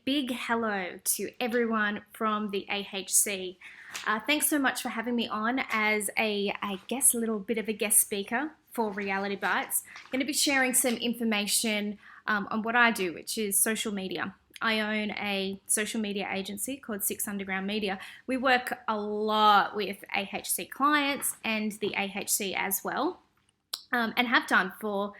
Big hello to everyone from the AHC. Thanks so much for having me on as I guess, a little bit of a guest speaker for Reality Bites. I'm going to be sharing some information on what I do, which is social media. I own a social media agency called Six Underground Media. We work a lot with AHC clients and the AHC as well, and have done for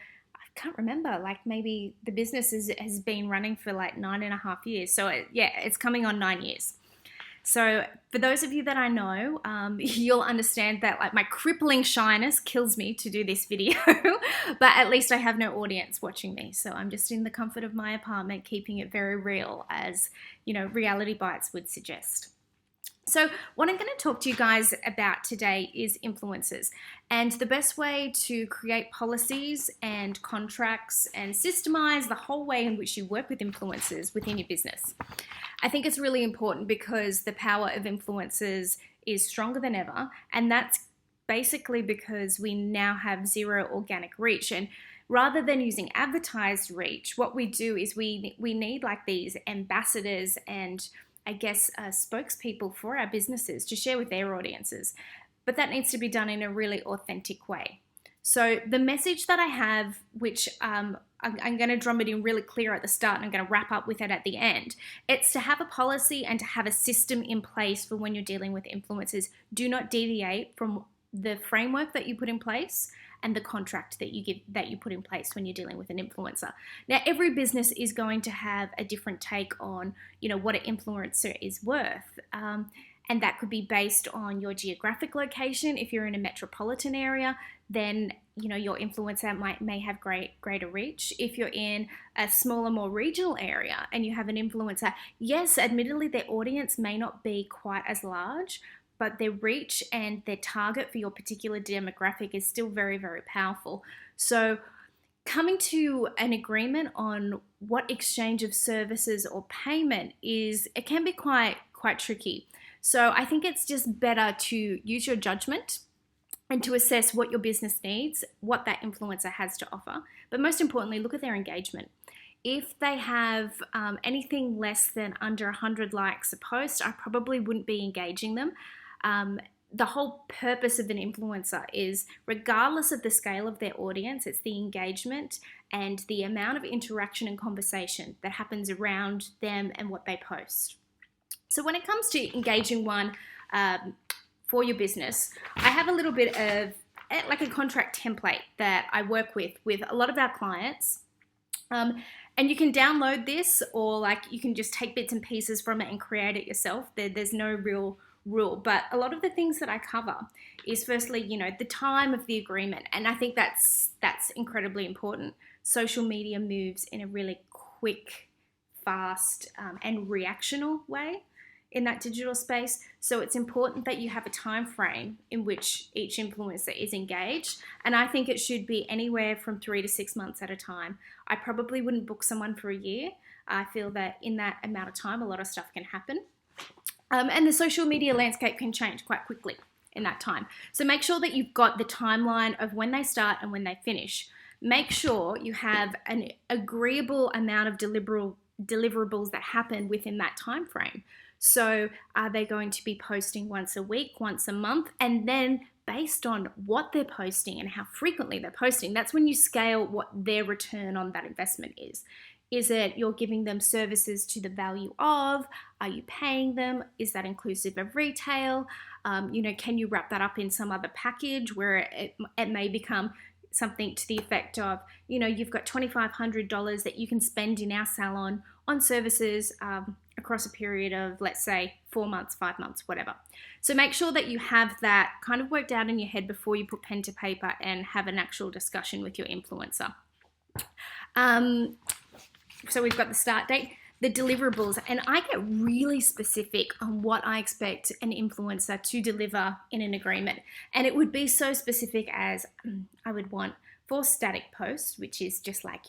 can't remember, like maybe the business has been running for like 9.5 years. So it's coming on 9 years. So for those of you that I know, you'll understand that like my crippling shyness kills me to do this video, but at least I have no audience watching me. So I'm just in the comfort of my apartment, keeping it very real, as Reality Bites would suggest. So what I'm going to talk to you guys about today is influencers and the best way to create policies and contracts and systemize the whole way in which you work with influencers within your business. I think it's really important because the power of influencers is stronger than ever, and that's basically because we now have zero organic reach. And rather than using advertised reach, what we do is we need like these ambassadors and spokespeople for our businesses to share with their audiences. But that needs to be done in a really authentic way. So the message that I have, which I'm going to drum it in really clear at the start and I'm going to wrap up with it at the end, it's to have a policy and to have a system in place for when you're dealing with influencers. Do not deviate from the framework that you put in place and the contract that you put in place when you're dealing with an influencer. Now, every business is going to have a different take on, what an influencer is worth. And that could be based on your geographic location. If you're in a metropolitan area, then your influencer may have greater reach. If you're in a smaller, more regional area and you have an influencer, yes, admittedly their audience may not be quite as large, but their reach and their target for your particular demographic is still very, very powerful. So coming to an agreement on what exchange of services or payment is, it can be quite tricky. So I think it's just better to use your judgment and to assess what your business needs, what that influencer has to offer. But most importantly, look at their engagement. If they have anything less than under 100 likes a post, I probably wouldn't be engaging them. The whole purpose of an influencer is, regardless of the scale of their audience, it's the engagement and the amount of interaction and conversation that happens around them and what they post. So when it comes to engaging one for your business, I have a little bit of like a contract template that I work with a lot of our clients. And you can download this, or like you can just take bits and pieces from it and create it yourself. There's no real rule, but a lot of the things that I cover is firstly, the time of the agreement. And I think that's incredibly important. Social media moves in a really quick, fast, and reactional way in that digital space. So it's important that you have a time frame in which each influencer is engaged. And I think it should be anywhere from 3 to 6 months at a time. I probably wouldn't book someone for a year. I feel that in that amount of time, a lot of stuff can happen. And the social media landscape can change quite quickly in that time. So make sure that you've got the timeline of when they start and when they finish. Make sure you have an agreeable amount of deliverables that happen within that time frame. So are they going to be posting once a week, once a month? And then based on what they're posting and how frequently they're posting, that's when you scale what their return on that investment is. Is it you're giving them services to the value of? Are you paying them? Is that inclusive of retail? Can you wrap that up in some other package where it may become something to the effect of, you've got $2,500 that you can spend in our salon on services across a period of, let's say, 4 months, 5 months, whatever. So make sure that you have that kind of worked out in your head before you put pen to paper and have an actual discussion with your influencer. So we've got the start date, the deliverables, and I get really specific on what I expect an influencer to deliver in an agreement. And it would be so specific as I would want 4 static posts, which is just like,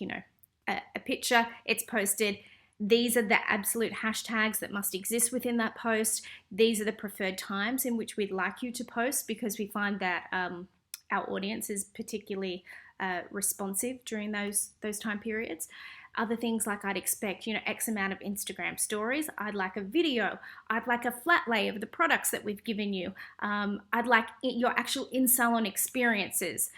a picture, it's posted. These are the absolute hashtags that must exist within that post. These are the preferred times in which we'd like you to post, because we find that our audience is particularly responsive during those time periods. Other things like I'd expect, X amount of Instagram stories. I'd like a video. I'd like a flat lay of the products that we've given you. I'd like your actual in-salon experiences.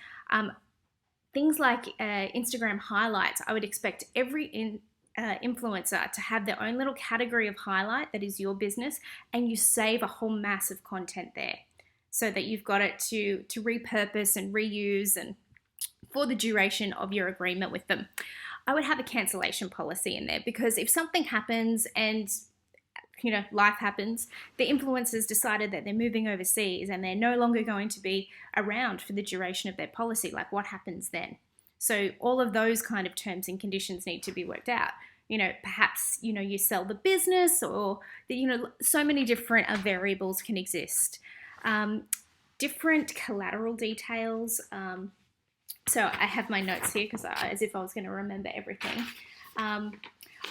Things like Instagram highlights. I would expect every influencer to have their own little category of highlight that is your business, and you save a whole mass of content there so that you've got it to repurpose and reuse and for the duration of your agreement with them. I would have a cancellation policy in there, because if something happens and life happens, the influencers decided that they're moving overseas and they're no longer going to be around for the duration of their policy, like what happens then? So all of those kind of terms and conditions need to be worked out. Perhaps, you sell the business, or, so many different variables can exist. Different collateral details. So I have my notes here as if I was going to remember everything.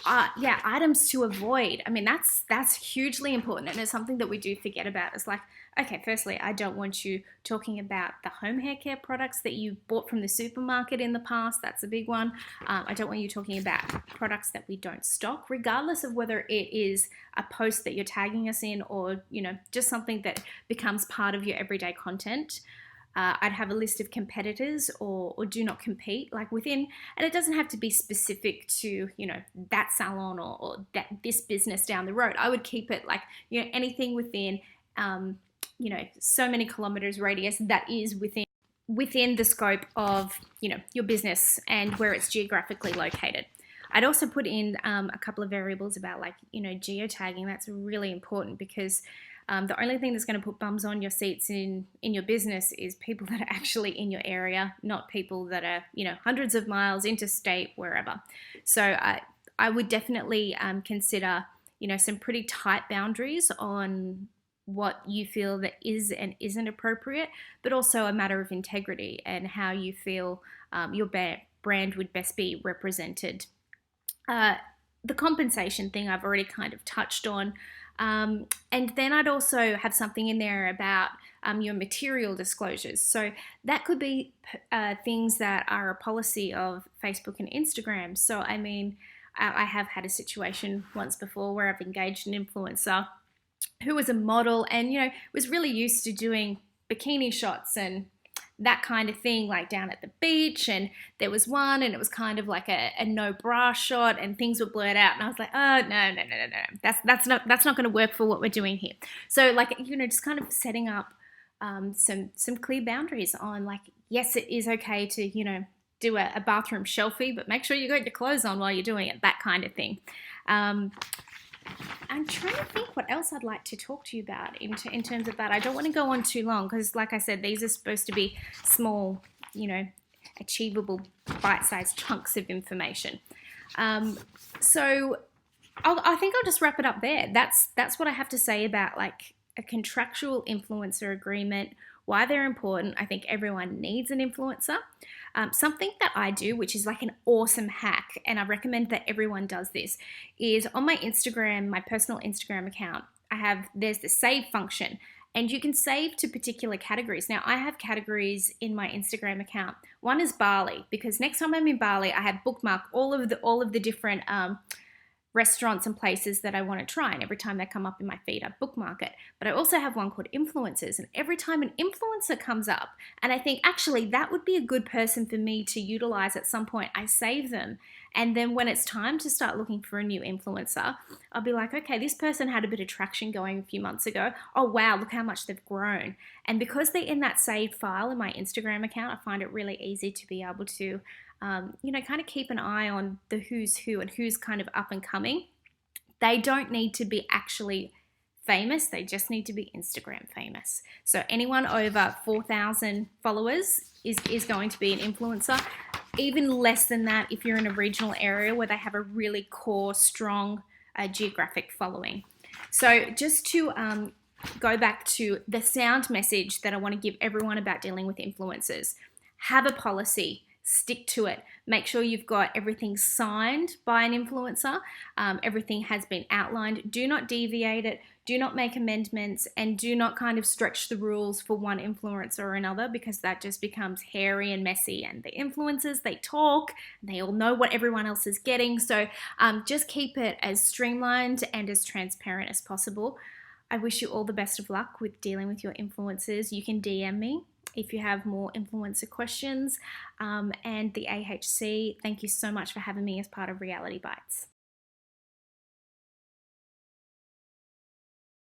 Items to avoid. I mean, that's hugely important, and it's something that we do forget about. It's like, okay, firstly, I don't want you talking about the home hair care products that you bought from the supermarket in the past. That's a big one. I don't want you talking about products that we don't stock, regardless of whether it is a post that you're tagging us in or, just something that becomes part of your everyday content. I'd have a list of competitors or do not compete, like within, and it doesn't have to be specific to, that salon or this business down the road. I would keep it like, anything within, so many kilometers radius that is within the scope of, your business and where it's geographically located. I'd also put in a couple of variables about geotagging. That's really important, because the only thing that's going to put bums on your seats in your business is people that are actually in your area, not people that are, hundreds of miles interstate, wherever. So I would definitely consider, some pretty tight boundaries on what you feel that is and isn't appropriate, but also a matter of integrity and how you feel your brand would best be represented. The compensation thing I've already kind of touched on. And then I'd also have something in there about your material disclosures. So that could be things that are a policy of Facebook and Instagram. So, I mean, I have had a situation once before where I've engaged an influencer who was a model and, was really used to doing bikini shots and that kind of thing, like down at the beach. And there was one and it was kind of like a no bra shot and things were blurred out. And I was like, oh, no. That's not going to work for what we're doing here. So like, just kind of setting up some clear boundaries on like, yes, it is okay to, do a bathroom shelfie, but make sure you got your clothes on while you're doing it, that kind of thing. I'm trying to think what else I'd like to talk to you about in terms of that. I don't want to go on too long because, like I said, these are supposed to be small, achievable, bite-sized chunks of information. So I think I'll just wrap it up there. That's what I have to say about like a contractual influencer agreement, why they're important. I think everyone needs an influencer. Something that I do, which is like an awesome hack, and I recommend that everyone does this, is on my Instagram, my personal Instagram account, there's the save function, and you can save to particular categories. Now, I have categories in my Instagram account. One is Bali, because next time I'm in Bali, I have bookmarked all of the different restaurants and places that I want to try, and every time they come up in my feed I bookmark it. But I also have one called influencers, and every time an influencer comes up and I think actually that would be a good person for me to utilize at some point, I save them. And then when it's time to start looking for a new influencer, I'll be like, okay, this person had a bit of traction going a few months ago. Oh wow, look how much they've grown. And because they're in that saved file in my Instagram account, I find it really easy to be able to kind of keep an eye on the who's who and who's kind of up and coming. They don't need to be actually famous. They just need to be Instagram famous. So anyone over 4,000 followers is going to be an influencer. Even less than that if you're in a regional area where they have a really core, strong geographic following. So just to go back to the sound message that I want to give everyone about dealing with influencers. Have a policy. stick to it. Make sure you've got everything signed by an influencer. Everything has been outlined. Do not deviate it. Do not make amendments, and do not kind of stretch the rules for one influencer or another, because that just becomes hairy and messy. And the influencers, they talk, they all know what everyone else is getting. So just keep it as streamlined and as transparent as possible. I wish you all the best of luck with dealing with your influencers. You can DM me if you have more influencer questions. And the AHC, thank you so much for having me as part of Reality Bites.